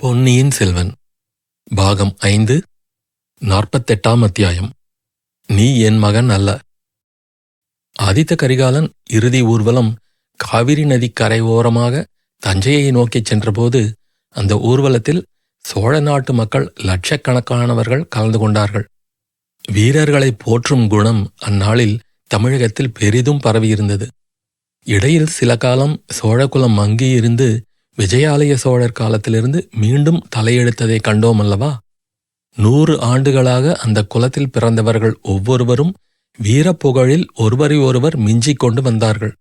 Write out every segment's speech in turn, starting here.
பொன்னியின் செல்வன் பாகம் 5 48ஆம் அத்தியாயம். நீ என் மகன் அல்ல. ஆதித்த கரிகாலன் இறுதி ஊர்வலம் காவிரி நதி கரை ஓரமாக தஞ்சையை நோக்கிச் சென்றபோது அந்த ஊர்வலத்தில் சோழ நாட்டு மக்கள் லட்சக்கணக்கானவர்கள் கலந்து கொண்டார்கள். வீரர்களை போற்றும் குணம் அந்நாளில் தமிழகத்தில் பெரிதும் பரவியிருந்தது. இடையில் சில காலம் சோழகுலம் மங்கியிருந்து விஜயாலய சோழர் காலத்திலிருந்து மீண்டும் தலையெடுத்ததை கண்டோம் அல்லவா? 100 ஆண்டுகளாக அந்த குலத்தில் பிறந்தவர்கள் ஒவ்வொருவரும் வீரப்புகழில் ஒருவரை ஒருவர் மிஞ்சிக் கொண்டு வந்தார்கள்.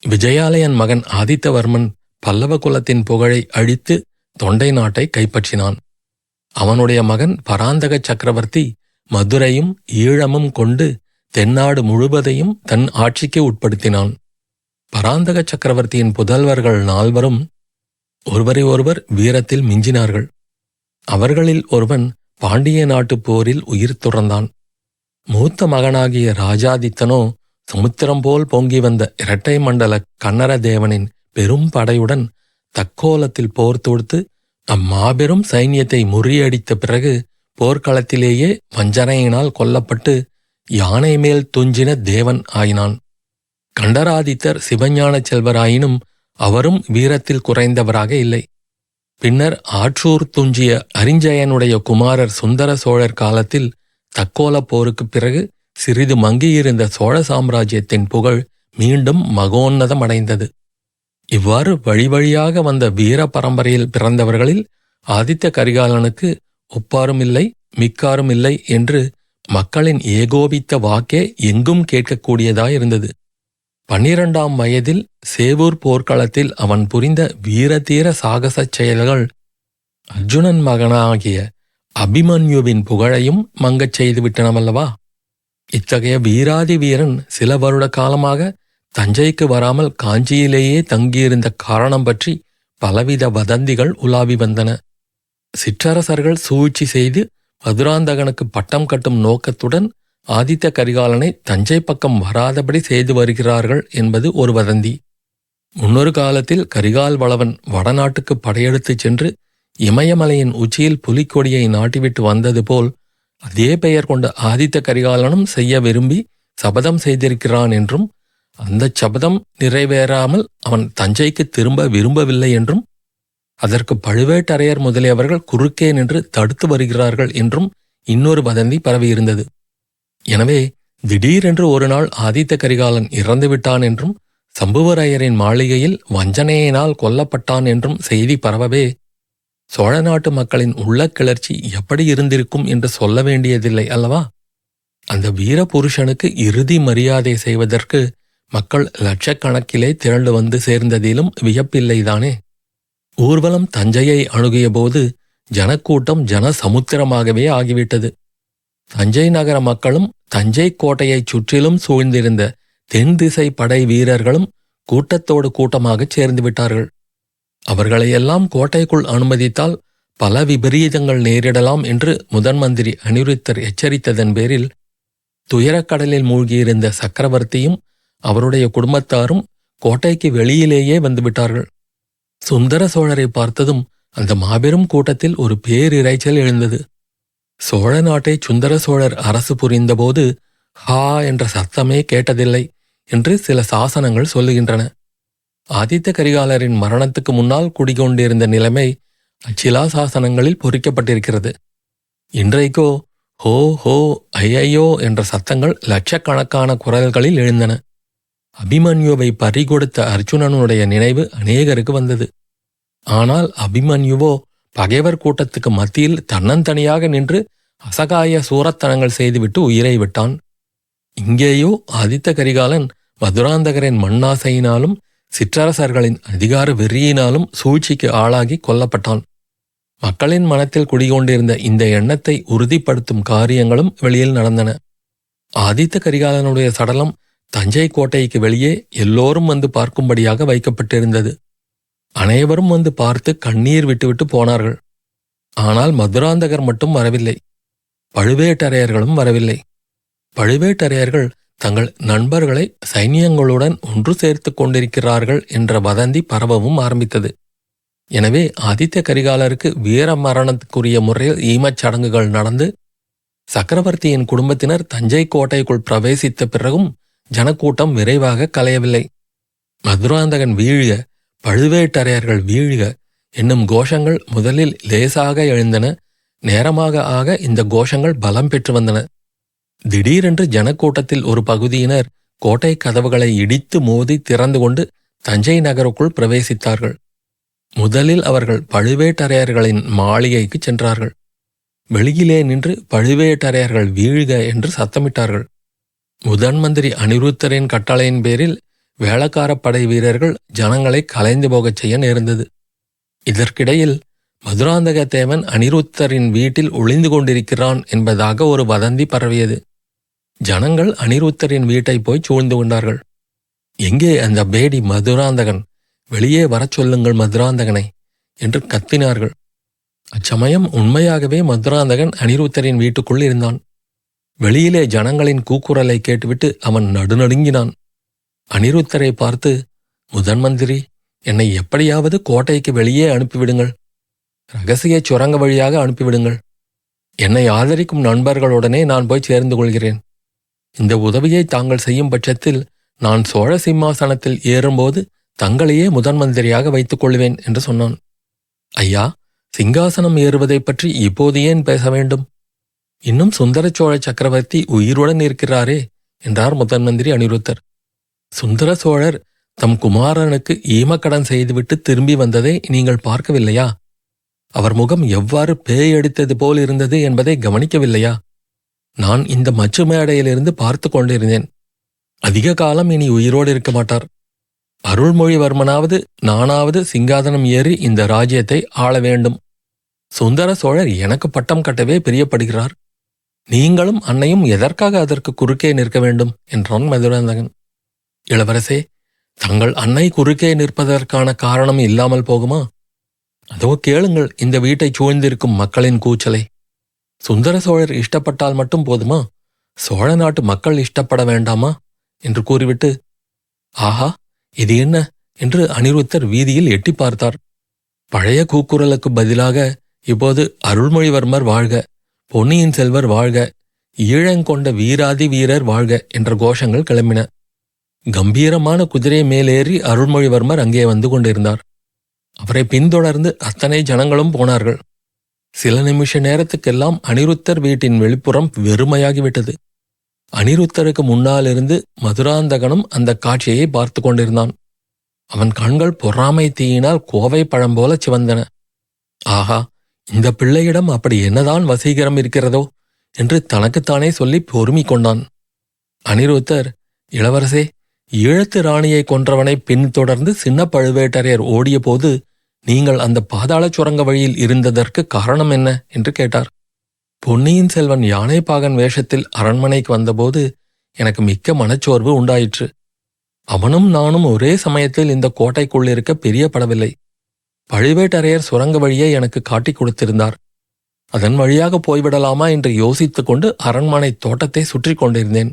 விஜயாலயன் மகன் ஆதித்தவர்மன் பல்லவ குலத்தின் புகழை அழித்து தொண்டை நாட்டை கைப்பற்றினான். அவனுடைய மகன் பராந்தக சக்கரவர்த்தி மதுரையும் ஈழமும் கொண்டு தென்னாடு முழுவதையும் தன் ஆட்சிக்கு உட்படுத்தினான். பராந்தக சக்கரவர்த்தியின் புதல்வர்கள் 4வரும் ஒருவரை ஒருவர் வீரத்தில் மிஞ்சினார்கள். அவர்களில் ஒருவன் பாண்டிய நாட்டுப் போரில் உயிர் துறந்தான். மூத்த மகனாகிய ராஜாதித்தனோ சமுத்திரம் போல் பொங்கி வந்த இரட்டை மண்டல கன்னர தேவனின் பெரும் படையுடன் தக்கோலத்தில் போர் தொடுத்து அம்மாபெரும் சைன்யத்தை முறியடித்த பிறகு போர்க்களத்திலேயே வஞ்சனையினால் கொல்லப்பட்டு யானை மேல் துஞ்சின தேவன் ஆயினான். கண்டராதித்தர் சிவஞான செல்வராயினும் அவரும் வீரத்தில் குறைந்தவராக இல்லை. பின்னர் ஆற்றூர் துஞ்சிய அரிஞ்சயனுடைய குமாரர் சுந்தர சோழர் காலத்தில் தக்கோலப் போருக்குப் பிறகு சிறிது மங்கியிருந்த சோழ சாம்ராஜ்யத்தின் புகழ் மீண்டும் மகோன்னதமடைந்தது. இவ்வாறு வழி வழியாக வந்த வீர பரம்பரையில் பிறந்தவர்களில் ஆதித்த கரிகாலனுக்கு ஒப்பாரும் இல்லை மிக்காரும் இல்லை என்று மக்களின் ஏகோபித்த வாக்கே எங்கும் கேட்கக்கூடியதாயிருந்தது. 12ஆம் வயதில் சேவூர் போர்க்களத்தில் அவன் புரிந்த வீரதீர சாகசச் செயல்கள் அர்ஜுனன் மகனாகிய அபிமன்யுவின் புகழையும் மங்கச் செய்துவிட்டனவல்லவா? இத்தகைய வீராதி வீரன் சில வருட காலமாக தஞ்சைக்கு வராமல் காஞ்சியிலேயே தங்கியிருந்த காரணம் பற்றி பலவித வதந்திகள் உலாவி வந்தன. சிற்றரசர்கள் சூழ்ச்சி செய்து மதுராந்தகனுக்கு பட்டம் கட்டும் நோக்கத்துடன் ஆதித்த கரிகாலனை தஞ்சை பக்கம் வராதபடி செய்து வருகிறார்கள் என்பது ஒரு வதந்தி. முன்னொரு காலத்தில் கரிகால் வளவன் வடநாட்டுக்கு படையெடுத்துச் சென்று இமயமலையின் உச்சியில் புலிக்கொடியை நாட்டிவிட்டு வந்தது போல் அதே பெயர் கொண்ட ஆதித்த கரிகாலனும் செய்ய விரும்பி சபதம் செய்திருக்கிறான் என்றும் அந்தச் சபதம் நிறைவேறாமல் அவன் தஞ்சைக்கு திரும்ப விரும்பவில்லை என்றும் அதற்கு பழுவேட்டரையர் முதலியவர்கள் குறுக்கே நின்று தடுத்து வருகிறார்கள் என்றும் இன்னொரு வதந்தி பரவியிருந்தது. எனவே திடீரென்று ஒரு நாள் ஆதித்த கரிகாலன் இறந்துவிட்டான் என்றும் சம்புவராயரின் மாளிகையில் வஞ்சனையினால் கொல்லப்பட்டான் என்றும் செய்தி பரவவே சோழ நாட்டு மக்களின் உள்ள கிளர்ச்சி எப்படி இருந்திருக்கும் என்று சொல்ல வேண்டியதில்லை அல்லவா? அந்த வீர புருஷனுக்கு இறுதி மரியாதை செய்வதற்கு மக்கள் லட்சக்கணக்கிலே திரண்டு வந்து சேர்ந்ததிலும் வியப்பில்லைதானே. ஊர்வலம் தஞ்சையை அணுகியபோது ஜனக்கூட்டம் ஜனசமுத்திரமாகவே ஆகிவிட்டது. தஞ்சை நகர மக்களும் தஞ்சை கோட்டையைச் சுற்றிலும் சூழ்ந்திருந்த தென் திசை படை வீரர்களும் கூட்டத்தோடு கூட்டமாகச் சேர்ந்து விட்டார்கள். அவர்களையெல்லாம் கோட்டைக்குள் அனுமதித்தால் பல விபரீதங்கள் நேரிடலாம் என்று முதன் மந்திரி அநிருத்தர் எச்சரித்ததன் பேரில் துயரக்கடலில் மூழ்கியிருந்த சக்கரவர்த்தியும் அவருடைய குடும்பத்தாரும் கோட்டைக்கு வெளியிலேயே வந்துவிட்டார்கள். சுந்தர சோழரை பார்த்ததும் அந்த மாபெரும் கூட்டத்தில் ஒரு பேரிரைச்சல் எழுந்தது. சோழ நாட்டை சுந்தர சோழர் அரசு புரிந்தபோது ஹா என்ற சத்தமே கேட்டதில்லை என்று சில சாசனங்கள் சொல்லுகின்றன. ஆதித்த கரிகாலரின் மரணத்துக்கு முன்னால் குடிகொண்டிருந்த நிலைமை அச்சிலா சாசனங்களில் பொறிக்கப்பட்டிருக்கிறது. இன்றைக்கோ ஹோ ஹோ ஐயையோ என்ற சத்தங்கள் லட்சக்கணக்கான குரல்களில் எழுந்தன. அபிமன்யுவை பறிகொடுத்த அர்ஜுனனுடைய நினைவு அநேகருக்கு வந்தது. ஆனால் அபிமன்யுவோ பகைவர் கூட்டத்துக்கு மத்தியில் தன்னந்தனியாக நின்று அசகாய சூரத்தனங்கள் செய்துவிட்டு உயிரை விட்டான். இங்கேயோ ஆதித்த கரிகாலன் மதுராந்தகரின் மண்ணாசையினாலும் சிற்றரசர்களின் அதிகார வெறியினாலும் சூழ்ச்சிக்கு ஆளாகி கொல்லப்பட்டான். மக்களின் மனத்தில் குடிகொண்டிருந்த இந்த எண்ணத்தை உறுதிப்படுத்தும் காரியங்களும் வெளியில் நடந்தன. ஆதித்த கரிகாலனுடைய சடலம் தஞ்சை கோட்டைக்கு வெளியே எல்லோரும் வந்து பார்க்கும்படியாக வைக்கப்பட்டிருந்தது. அனைவரும் வந்து பார்த்து கண்ணீர் விட்டுவிட்டு போனார்கள். ஆனால் மதுராந்தகர் மட்டும் வரவில்லை. பழுவேட்டரையர்களும் வரவில்லை. பழுவேட்டரையர்கள் தங்கள் நண்பர்களை சைனியங்களுடன் ஒன்று சேர்த்து கொண்டிருக்கிறார்கள் என்ற வதந்தி பரவவும் ஆரம்பித்தது. எனவே ஆதித்த கரிகாலருக்கு வீர மரணத்துக்குரிய முறையில் ஈமச் சடங்குகள் நடந்து சக்கரவர்த்தியின் குடும்பத்தினர் தஞ்சை கோட்டைக்குள் பிரவேசித்த பிறகும் ஜனக்கூட்டம் விரைவாக கலையவில்லை. மதுராந்தகன் வீழ்க, பழுவேட்டரையர்கள் வீழ்க என்னும் கோஷங்கள் முதலில் லேசாக எழுந்தன. நேரமாக ஆக இந்த கோஷங்கள் பலம் பெற்று வந்தன. திடீரென்று ஜனக்கூட்டத்தில் ஒரு பகுதியினர் கோட்டை கதவுகளை இடித்து மோதி திறந்து கொண்டு தஞ்சை நகருக்குள் பிரவேசித்தார்கள். முதலில் அவர்கள் பழுவேட்டரையர்களின் மாளிகைக்கு சென்றார்கள். வெளியிலே நின்று பழுவேட்டரையர்கள் வீழ்க என்று சத்தமிட்டார்கள். முதன் மந்திரி அனிருத்தரின் கட்டளையின் பேரில் வேளக்காரப் படை வீரர்கள் ஜனங்களை கலைந்து போகச் செய்ய நேர்ந்தது. இதற்கிடையில் மதுராந்தக தேவன் அனிருத்தரின் வீட்டில் ஒளிந்து கொண்டிருக்கிறான் என்பதாக ஒரு வதந்தி பரவியது. ஜனங்கள் அனிருத்தரின் வீட்டை போய் சூழ்ந்து கொண்டார்கள். எங்கே அந்த பேடி மதுராந்தகன்? வெளியே வரச் சொல்லுங்கள் மதுராந்தகனை என்று கத்தினார்கள். அச்சமயம் உண்மையாகவே மதுராந்தகன் அனிருத்தரின் வீட்டுக்குள் இருந்தான். வெளியிலே ஜனங்களின் கூக்குரலை கேட்டுவிட்டு அவன் நடுநடுங்கினான். அனிருத்தரை பார்த்து, முதன் மந்திரி, என்னை எப்படியாவது கோட்டைக்கு வெளியே அனுப்பிவிடுங்கள். இரகசிய சுரங்க வழியாக அனுப்பிவிடுங்கள். என்னை ஆதரிக்கும் நண்பர்களுடனே நான் போய் சேர்ந்து கொள்கிறேன். இந்த உதவியை தாங்கள் செய்யும் பட்சத்தில் நான் சோழ சிம்மாசனத்தில் ஏறும்போது தங்களையே முதன் மந்திரியாக வைத்துக் கொள்வேன் என்று சொன்னான். ஐயா, சிங்காசனம் ஏறுவதை பற்றி இப்போது ஏன் பேச வேண்டும்? இன்னும் சுந்தர சோழ சக்கரவர்த்தி உயிருடன் இருக்கிறாரே என்றார் முதன் மந்திரி அனிருத்தர். சுந்தர சோழர் தம் குமாரனுக்கு ஈமக்கடன் செய்துவிட்டு திரும்பி வந்ததை நீங்கள் பார்க்கவில்லையா? அவர் முகம் எவ்வாறு பேயடித்தது போல் இருந்தது என்பதை கவனிக்கவில்லையா? நான் இந்த மச்சு மேடையிலிருந்து பார்த்து கொண்டிருந்தேன். அதிக காலம் இனி உயிரோடு இருக்க மாட்டார். அருள்மொழிவர்மனாவது நானாவது சிங்காதனம் ஏறி இந்த ராஜ்யத்தை ஆள வேண்டும். சுந்தர சோழர் எனக்கு பட்டம் கட்டவே பிரியப்படுகிறார். நீங்களும் அன்னையும் எதற்காக அதற்கு குறுக்கே நிற்க வேண்டும் என்றான் மதுராந்தகன். இளவரசே, தங்கள் அன்னை குறுக்கே நிற்பதற்கான காரணம் இல்லாமல் போகுமா? அதோ கேளுங்கள் இந்த வீட்டை சூழ்ந்திருக்கும் மக்களின் கூச்சலை. சுந்தர சோழர் இஷ்டப்பட்டால் மட்டும் போதுமா? சோழ நாட்டு மக்கள் இஷ்டப்பட வேண்டாமா என்று கூறிவிட்டு, ஆஹா, இது என்ன என்று அனிருத்தர் வீதியில் எட்டி பார்த்தார். பழைய கூக்குரலுக்கு பதிலாக இப்போது அருள்மொழிவர்மர் வாழ்க, பொன்னியின் செல்வர் வாழ்க, ஈழங்கொண்ட வீராதி வீரர் வாழ்க என்ற கோஷங்கள் கிளம்பின. கம்பீரமான குதிரை மேலேறி அருள்மொழிவர்மர் அங்கே வந்து கொண்டிருந்தார். அவரை பின்தொடர்ந்து அத்தனை ஜனங்களும் போனார்கள். சில நிமிஷ நேரத்துக்கெல்லாம் அனிருத்தர் வீட்டின் வெளிப்புறம் வெறுமையாகிவிட்டது. அனிருத்தருக்கு முன்னாலிருந்து மதுராந்தகனும் அந்த காட்சியை பார்த்து கொண்டிருந்தான். அவன் கண்கள் பொறாமை தீயினால் கோவை பழம் போல சிவந்தன. ஆஹா, இந்த பிள்ளையிடம் அப்படி என்னதான் வசீகரம் இருக்கிறதோ என்று தனக்குத்தானே சொல்லி பொறுமி கொண்டான். அனிருத்தர், இளவரசே, ஈழத்து ராணியை கொன்றவனை பின்தொடர்ந்து சின்ன பழுவேட்டரையர் ஓடிய போது நீங்கள் அந்த பாதாள சுரங்க வழியில் இருந்ததற்கு காரணம் என்ன என்று கேட்டார். பொன்னியின் செல்வன் யானைப்பாகன் வேஷத்தில் அரண்மனைக்கு வந்தபோது எனக்கு மிக்க மனச்சோர்வு உண்டாயிற்று. அவனும் நானும் ஒரே சமயத்தில் இந்த கோட்டைக்குள் இருக்க பிரியப்படவில்லை. பழுவேட்டரையர் சுரங்க வழியை எனக்கு காட்டிக் கொடுத்திருந்தார். அதன் வழியாக போய்விடலாமா என்று யோசித்துக் கொண்டு அரண்மனை தோட்டத்தை சுற்றி கொண்டிருந்தேன்.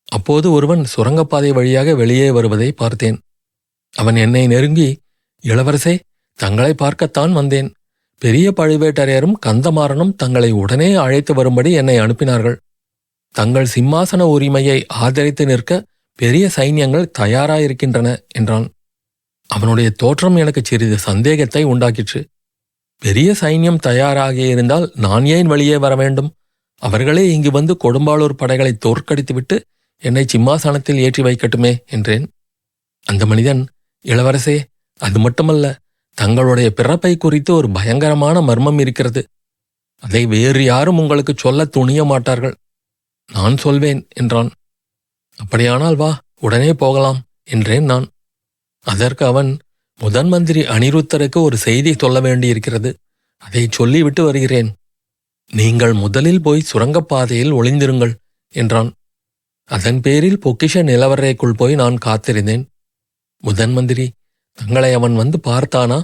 அப்போது ஒருவன் சுரங்கப்பாதை வழியாக வெளியே வருவதை பார்த்தேன். அவன் என்னை நெருங்கி, இளவரசே, தங்களை பார்க்கத்தான் வந்தேன். பெரிய பழுவேட்டரையரும் கந்தமாறனும் தங்களை உடனே அழைத்து வரும்படி என்னை அனுப்பினார்கள். தங்கள் சிம்மாசன உரிமையை ஆதரித்து நிற்க பெரிய சைன்யங்கள் தயாராயிருக்கின்றன என்றான். அவனுடைய தோற்றம் எனக்கு சிறிது சந்தேகத்தை உண்டாக்கிற்று. பெரிய சைன்யம் தயாராகியிருந்தால் நான் ஏன் வெளியே வர வேண்டும்? அவர்களே இங்கு வந்து கொடும்பாளூர் படைகளை தோற்கடித்துவிட்டு என்னை சிம்மாசனத்தில் ஏற்றி வைக்கட்டுமே என்றேன். அந்த மனிதன், இளவரசே, அது மட்டுமல்ல, தங்களுடைய பிறப்பை குறித்து ஒரு பயங்கரமான மர்மம் இருக்கிறது. அதை வேறு யாரும் உங்களுக்கு சொல்ல துணிய மாட்டார்கள். நான் சொல்வேன் என்றான். அப்படியானால் வா, உடனே போகலாம் என்றேன் நான். அதற்கு அவன், முதன் மந்திரி அனிருத்தருக்கு ஒரு செய்தி சொல்ல வேண்டியிருக்கிறது. அதை சொல்லிவிட்டு வருகிறேன். நீங்கள் முதலில் போய் சுரங்கப்பாதையில் ஒளிந்திருங்கள் என்றான். அதன் பேரில் பொக்கிஷ நிலவரைக்குள் போய் நான் காத்திருந்தேன். முதன் மந்திரி, தங்களை அவன் வந்து பார்த்தானா?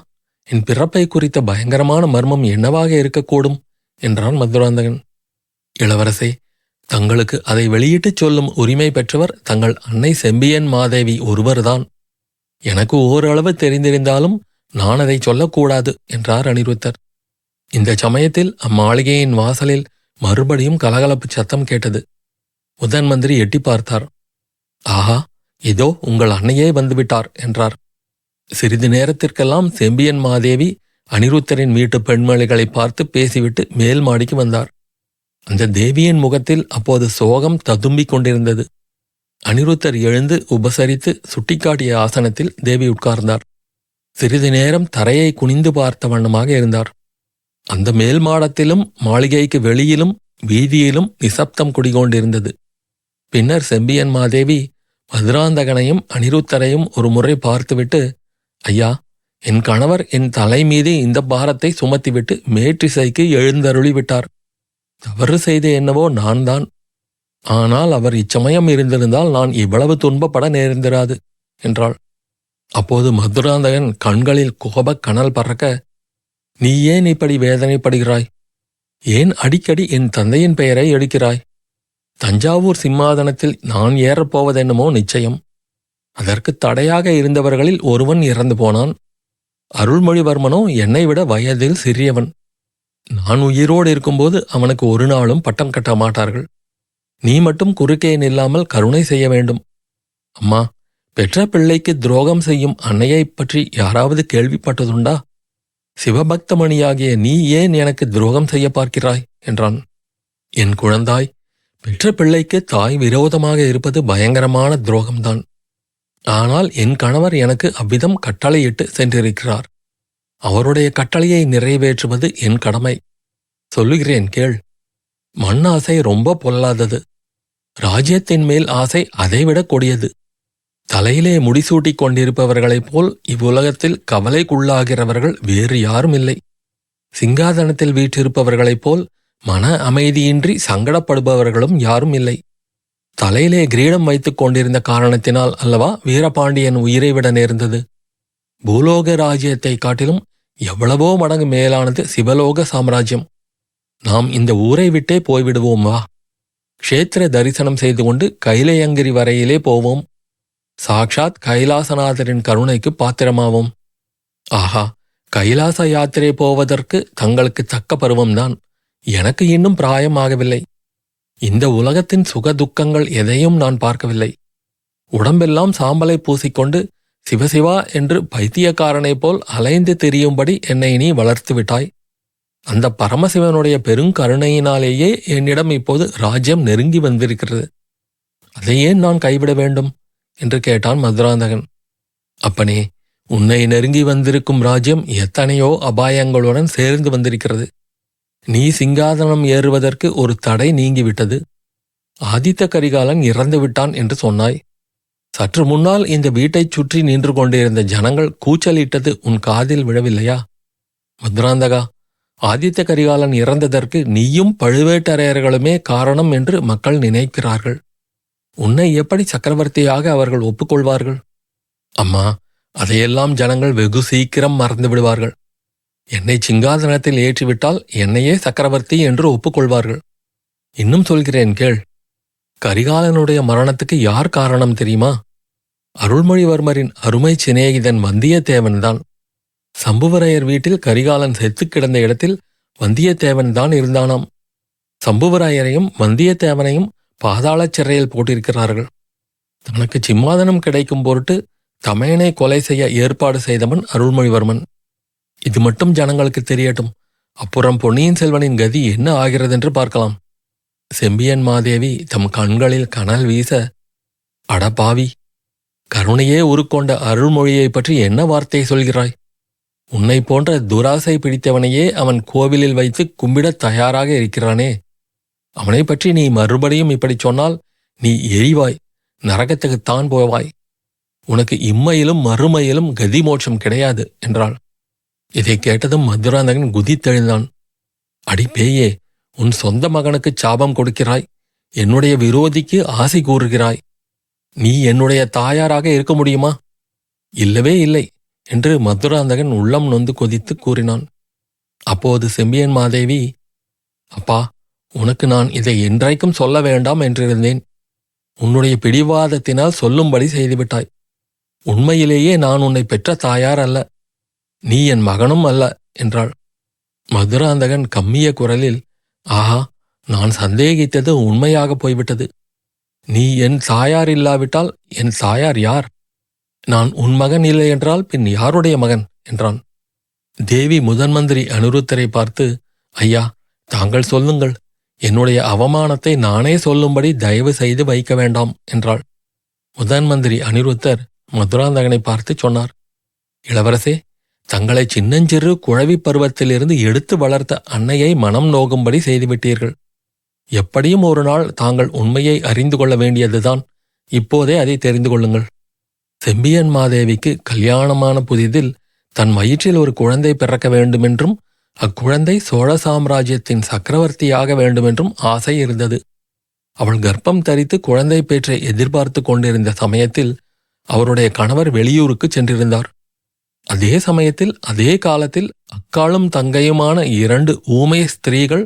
என் பிறப்பை குறித்த பயங்கரமான மர்மம் என்னவாக இருக்கக்கூடும் என்றான் மதுராந்தகன். இளவரசே, தங்களுக்கு அதை வெளியிட்டுச் சொல்லும் உரிமை பெற்றவர் தங்கள் அன்னை செம்பியன் மாதேவி ஒருவர்தான். எனக்கு ஓரளவு தெரிந்திருந்தாலும் நான் அதை சொல்லக்கூடாது என்றார் அனிருத்தர். இந்த சமயத்தில் அம்மாளிகையின் வாசலில் மறுபடியும் கலகலப்பு சத்தம் கேட்டது. முதன் மந்திரி எட்டி பார்த்தார். ஆஹா, இதோ உங்கள் அன்னையே வந்துவிட்டார் என்றார். சிறிது நேரத்திற்கெல்லாம் செம்பியன் மாதேவி அனிருத்தரின் வீட்டு பெண்மணிகளை பார்த்து பேசிவிட்டு மேல் மாடிக்கு வந்தார். அந்த தேவியின் முகத்தில் அப்போது சோகம் ததும்பிக் கொண்டிருந்தது. அனிருத்தர் எழுந்து உபசரித்து சுட்டிக்காட்டிய ஆசனத்தில் தேவி உட்கார்ந்தார். சிறிது நேரம் தரையை குனிந்து பார்த்த வண்ணமாக இருந்தார். அந்த மேல் மாடத்திலும் மாளிகைக்கு வெளியிலும் வீதியிலும் நிசப்தம் குடிகொண்டிருந்தது. பின்னர் செம்பியன் மாதேவி மதுராந்தகனையும் அனிருத்தரையும் ஒரு முறை பார்த்துவிட்டு, ஐயா, என் கணவர் என் தலை மீது இந்த பாரத்தை சுமத்திவிட்டு மேற்றிசைக்கு எழுந்தருளிவிட்டார். தவறு செய்த என்னவோ நான் தான். ஆனால் அவர் இச்சமயம் இருந்திருந்தால் நான் இவ்வளவு துன்பப்பட நேர்ந்திராது என்றாள். அப்போது மதுராந்தகன் கண்களில் கோபக் கனல் பறக்க, நீ ஏன் இப்படி வேதனைப்படுகிறாய்? ஏன் அடிக்கடி என் தந்தையின் பெயரை எடுக்கிறாய்? தஞ்சாவூர் சிம்மாதனத்தில் நான் ஏறப்போவதென்னமோ நிச்சயம். அதற்கு தடையாக இருந்தவர்களில் ஒருவன் இறந்து போனான். அருள்மொழிவர்மனோ என்னை விட வயதில் சிறியவன். நான் உயிரோடு இருக்கும்போது அவனுக்கு ஒரு நாளும் பட்டம் கட்ட மாட்டார்கள். நீ மட்டும் குறுக்கே நில்லாமல் கருணை செய்ய வேண்டும். அம்மா, பெற்ற பிள்ளைக்கு துரோகம் செய்யும் அன்னையைப் பற்றி யாராவது கேள்விப்பட்டதுண்டா? சிவபக்தமணியாகிய நீ ஏன் எனக்கு துரோகம் செய்ய பார்க்கிறாய் என்றான். என் குழந்தாய், பெற்ற பிள்ளைக்கு தாய் விரோதமாக இருப்பது பயங்கரமான துரோகம்தான். ஆனால் என் கணவர் எனக்கு அவ்விதம் கட்டளையிட்டு சென்றிருக்கிறார். அவருடைய கட்டளையை நிறைவேற்றுவது என் கடமை. சொல்லுகிறேன் கேள். மண்ணாசை ரொம்ப பொல்லாதது. ராஜ்யத்தின் மேல் ஆசை அதைவிட கொடியது. தலையிலே முடிசூட்டிக் கொண்டிருப்பவர்களைப் போல் இவ்வுலகத்தில் கவலைக்குள்ளாகிறவர்கள் வேறு யாரும் இல்லை. சிங்காதனத்தில் வீற்றிருப்பவர்களைப் போல் மன அமைதியின்றி சங்கடப்படுபவர்களும் யாரும் இல்லை. தலையிலே கிரீடம் வைத்துக் கொண்டிருந்த காரணத்தினால் அல்லவா வீரபாண்டியன் உயிரை விட நேர்ந்தது. பூலோக ராஜ்யத்தை காட்டிலும் எவ்வளவோ மடங்கு மேலானது சிவலோக சாம்ராஜ்யம். நாம் இந்த ஊரை விட்டே போய்விடுவோம் வா. க்ஷேத்திர தரிசனம் செய்து கொண்டு கைலையங்கிரி வரையிலே போவோம். சாக்ஷாத் கைலாசநாதரின் கருணைக்கு பாத்திரமாவோம். ஆஹா, கைலாச யாத்திரை போவதற்கு தங்களுக்கு தக்க பருவம்தான். எனக்கு இன்னும் பிராயம் ஆகவில்லை. இந்த உலகத்தின் சுக துக்கங்கள் எதையும் நான் பார்க்கவில்லை. உடம்பெல்லாம் சாம்பலை பூசிக்கொண்டு சிவசிவா என்று பைத்தியக்காரனைப் போல் அலைந்து திரியும்படி என்னை நீ வளர்த்து விட்டாய். அந்த பரமசிவனுடைய பெருங்கருணையினாலேயே என்னிடம் இப்போது ராஜ்யம் நெருங்கி வந்திருக்கிறது. அதை ஏன் நான் கைவிட வேண்டும் என்று கேட்டான் மதுராந்தகன். அப்பனே, உன்னை நெருங்கி வந்திருக்கும் ராஜ்யம் எத்தனையோ அபாயங்களுடன் சேர்ந்து வந்திருக்கிறது. நீ சிங்காதனம் ஏறுவதற்கு ஒரு தடை நீங்கிவிட்டது. ஆதித்த கரிகாலன் இறந்து விட்டான் என்று சொன்னாய். சற்று முன்னால் இந்த வீட்டைச் சுற்றி நின்று கொண்டிருந்த ஜனங்கள் கூச்சலிட்டது உன் காதில் விழவில்லையா? மதுராந்தகா, ஆதித்த கரிகாலன் இறந்ததற்கு நீயும் பழுவேட்டரையர்களுமே காரணம் என்று மக்கள் நினைக்கிறார்கள். உன்னை எப்படி சக்கரவர்த்தியாக அவர்கள் ஒப்புக்கொள்வார்கள்? அம்மா, அதையெல்லாம் ஜனங்கள் வெகு சீக்கிரம் மறந்து விடுவார்கள். என்னை சிங்காதனத்தில் ஏற்றிவிட்டால் என்னையே சக்கரவர்த்தி என்று ஒப்புக்கொள்வார்கள். இன்னும் சொல்கிறேன் கேள். கரிகாலனுடைய மரணத்துக்கு யார் காரணம் தெரியுமா? அருள்மொழிவர்மரின் அருமை சிநேகிதன் வந்தியத்தேவன்தான். சம்புவரையர் வீட்டில் கரிகாலன் செத்து கிடந்த இடத்தில் வந்தியத்தேவன்தான் இருந்தானாம். சம்புவராயரையும் வந்தியத்தேவனையும் பாதாளச் சிறையில் போட்டிருக்கிறார்கள். தனக்கு சிம்மாதனம் கிடைக்கும் பொருட்டு தமையனை கொலை செய்ய ஏற்பாடு செய்தவன் அருள்மொழிவர்மன். இது மட்டும் ஜனங்களுக்கு தெரியட்டும். அப்புறம் பொன்னியின் செல்வனின் கதி என்ன ஆகிறதென்று பார்க்கலாம். செம்பியன் மாதேவி தம் கண்களில் கனல் வீச, அடபாவி, கருணையே உருக்கொண்ட அருள்மொழியைப் பற்றி என்ன வார்த்தை சொல்கிறாய்? உன்னை போன்ற துராசை பிடித்தவனையே அவன் கோவிலில் வைத்து கும்பிடத் தயாராக இருக்கிறானே. அவனை பற்றி நீ மறுபடியும் இப்படி சொன்னால் நீ எரிவாய், நரகத்துக்குத்தான் போவாய். உனக்கு இம்மையிலும் மறுமையிலும் கதி மோட்சம் கிடையாது என்றாள். இதை கேட்டதும் மதுராந்தகன் குதித்தெழுந்தான். அடி பேயே, உன் சொந்த மகனுக்கு சாபம் கொடுக்கிறாய். என்னுடைய விரோதிக்கு ஆசை கூறுகிறாய். நீ என்னுடைய தாயாராக இருக்க முடியுமா? இல்லவே இல்லை என்று மதுராந்தகன் உள்ளம் நொந்து கொதித்து கூறினான். அப்போது செம்பியன் மாதேவி, அப்பா, உனக்கு நான் இதை என்றைக்கும் சொல்ல வேண்டாம் என்றிருந்தேன். உன்னுடைய பிடிவாதத்தினால் சொல்லும்படி செய்துவிட்டாய். உண்மையிலேயே நான் உன்னை பெற்ற தாயார் அல்ல. நீ என் மகனும் அல்ல என்றாள். மதுராந்தகன் கம்மிய குரலில், ஆஹா, நான் சந்தேகித்தது உண்மையாக போய்விட்டது. நீ என் தாயார் இல்லாவிட்டால் என் தாயார் யார்? நான் உன் மகன் இல்லை என்றால் பின் யாருடைய மகன் என்றான். தேவி முதன்மந்திரி அனிருத்தரை பார்த்து, ஐயா, தாங்கள் சொல்லுங்கள், என்னுடைய அவமானத்தை நானே சொல்லும்படி தயவு செய்து வைக்க வேண்டாம் என்றாள். முதன்மந்திரி அனிருத்தர் மதுராந்தகனை பார்த்து சொன்னார், இளவரசே, தங்களை சின்னஞ்சிறு குழவி பருவத்திலிருந்து எடுத்து வளர்த்த அன்னையை மனம் நோகும்படி செய்துவிட்டீர்கள். எப்படியும் ஒரு நாள் தாங்கள் உண்மையை அறிந்து கொள்ள வேண்டியதுதான். இப்போதே அதை தெரிந்து கொள்ளுங்கள். செம்பியன் மாதேவிக்கு கல்யாணமான புதிதில் தன் வயிற்றில் ஒரு குழந்தை பிறக்க வேண்டுமென்றும் அக்குழந்தை சோழ சாம்ராஜ்யத்தின் சக்கரவர்த்தியாக வேண்டுமென்றும் ஆசை இருந்தது. அவள் கர்ப்பம் தரித்து குழந்தை பேற்றை எதிர்பார்த்து கொண்டிருந்த சமயத்தில் அவருடைய கணவர் வெளியூருக்கு சென்றிருந்தார். அதே சமயத்தில் அதே காலத்தில் அக்காளும் தங்கையுமான 2 ஊமை ஸ்திரீகள்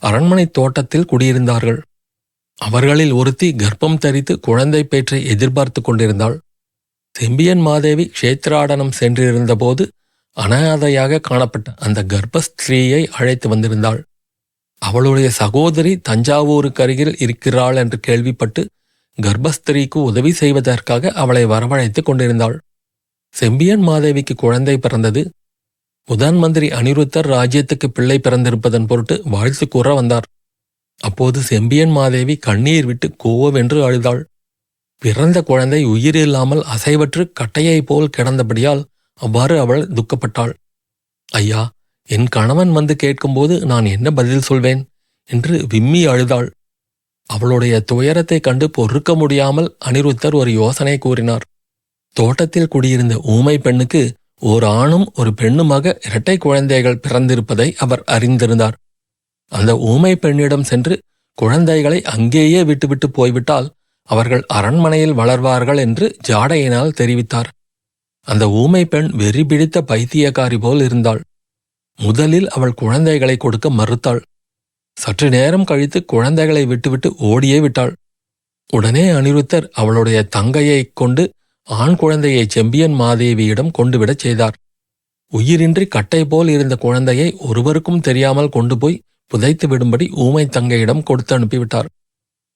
அரண்மனை தோட்டத்தில் குடியிருந்தார்கள். அவர்களில் ஒருத்தி கர்ப்பம் தரித்து குழந்தை பேற்றை எதிர்பார்த்து கொண்டிருந்தாள். செம்பியன் மாதேவி க்ஷேத்ராடனம் சென்றிருந்தபோது அனாதையாக காணப்பட்ட அந்த கர்ப்பஸ்திரீயை அழைத்து வந்திருந்தாள். அவளுடைய சகோதரி தஞ்சாவூருக்கு அருகில் இருக்கிறாள் என்று கேள்விப்பட்டு கர்ப்பஸ்திரீக்கு உதவி செய்வதற்காக அவளை வரவழைத்துக் கொண்டிருந்தாள். செம்பியன் மாதேவிக்கு குழந்தை பிறந்தது. முதன் மந்திரி அனிருத்தர் ராஜ்யத்துக்கு பிள்ளை பிறந்திருப்பதன் பொருட்டு வாழ்த்து கூற வந்தார். அப்போது செம்பியன் மாதேவி கண்ணீர் விட்டு கோவென்று அழுதாள். பிறந்த குழந்தை உயிரில்லாமல் அசைவற்று கட்டையைப் போல் கிடந்தபடியால் அவ்வாறு அவள் துக்கப்பட்டாள். ஐயா, என் கணவன் வந்து கேட்கும்போது நான் என்ன பதில் சொல்வேன் என்று விம்மி அழுதாள். அவளுடைய துயரத்தைக் கண்டு பொறுக்க முடியாமல் அனிருத்தர் ஒரு யோசனை கூறினார். தோட்டத்தில் குடியிருந்த ஊமை பெண்ணுக்கு ஓர் ஆணும் ஒரு பெண்ணுமாக இரட்டை குழந்தைகள் பிறந்திருப்பதை அவர் அறிந்திருந்தார். அந்த ஊமை பெண்ணிடம் சென்று குழந்தைகளை அங்கேயே விட்டுவிட்டு போய்விட்டால் அவர்கள் அரண்மனையில் வளர்வார்கள் என்று ஜாடையினால் தெரிவித்தார். அந்த ஊமை பெண் வெறி பிடித்த பைத்தியக்காரி போல் இருந்தாள். முதலில் அவள் குழந்தைகளை கொடுக்க மறுத்தாள். சற்று நேரம் கழித்து குழந்தைகளை விட்டுவிட்டு ஓடியே விட்டாள். உடனே அனிருத்தர் அவளுடைய தங்கையைக் கொண்டு ஆண் குழந்தையை செம்பியன் மாதேவியிடம் கொண்டுவிடச் செய்தார். உயிரின்றி கட்டை போல் இருந்த குழந்தையை ஒருவருக்கும் தெரியாமல் கொண்டு போய் புதைத்து விடும்படி ஊமை தங்கையிடம் கொடுத்து அனுப்பிவிட்டார்.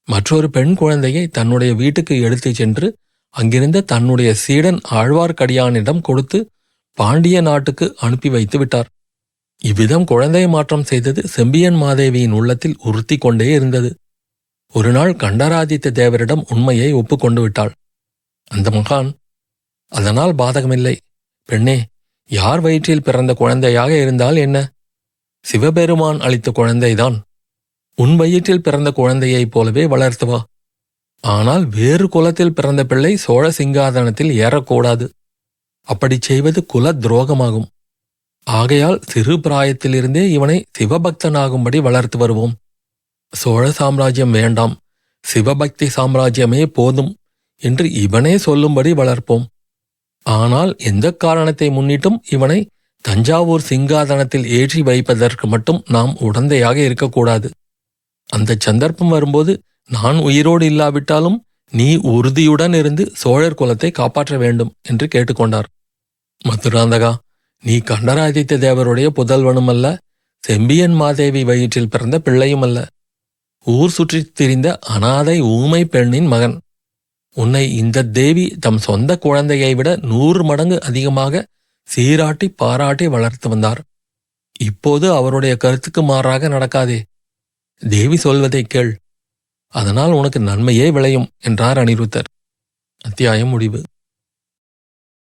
மற்றொரு பெண் குழந்தையை தன்னுடைய வீட்டுக்கு எடுத்துச் சென்று அங்கிருந்த தன்னுடைய சீடன் ஆழ்வார்க்கடியானிடம் கொடுத்து பாண்டிய நாட்டுக்கு அனுப்பி வைத்து விட்டார். இவ்விதம் குழந்தை மாற்றம் செய்தது செம்பியன் மாதேவியின் உள்ளத்தில் உறுத்தி கொண்டே இருந்தது. ஒரு நாள் கண்டராதித்த தேவரிடம் உண்மையை ஒப்புக்கொண்டு விட்டாள். அந்த மகான், அதனால் பாதகமில்லை பெண்ணே, யார் வயிற்றில் பிறந்த குழந்தையாக இருந்தால் என்ன? சிவபெருமான் அளித்த குழந்தைதான். உன் வயிற்றில் பிறந்த குழந்தையைப் போலவே வளர்த்துவா. ஆனால் வேறு குலத்தில் பிறந்த பிள்ளை சோழ சிங்காதனத்தில் ஏறக்கூடாது. அப்படிச் செய்வது குல துரோகமாகும். ஆகையால் சிறு பிராயத்திலிருந்தே இவனை சிவபக்தனாகும்படி வளர்த்து வருவோம். சோழ சாம்ராஜ்யம் வேண்டாம், சிவபக்தி சாம்ராஜ்யமே போதும் என்று இவனே சொல்லும்படி வளர்ப்போம். ஆனால் எந்த காரணத்தை முன்னிட்டும் இவனை தஞ்சாவூர் சிங்காதனத்தில் ஏற்றி வைப்பதற்கு மட்டும் நாம் உடந்தையாக இருக்கக்கூடாது. அந்த சந்தர்ப்பம் வரும்போது நான் உயிரோடு இல்லாவிட்டாலும் நீ உறுதியுடன் இருந்து சோழர் குலத்தை காப்பாற்ற வேண்டும் என்று கேட்டுக்கொண்டார். மதுராந்தகா, நீ கண்டராதித்த தேவருடைய புதல்வனுமல்ல, செம்பியன் மாதேவி வயிற்றில் பிறந்த பிள்ளையுமல்ல. ஊர் சுற்றித் திரிந்த அனாதை ஊமை பெண்ணின் மகன். உன்னை இந்த தேவி தம் சொந்த குழந்தையை விட 100 மடங்கு அதிகமாக சீராட்டி பாராட்டி வளர்த்து வந்தார். இப்போது அவருடைய கருத்துக்கு மாறாக நடக்காதே. தேவி சொல்வதைக் கேள், அதனால் உனக்கு நன்மையே விளையும் என்றார் அனிருத்தர். அத்தியாயம் முடிவு.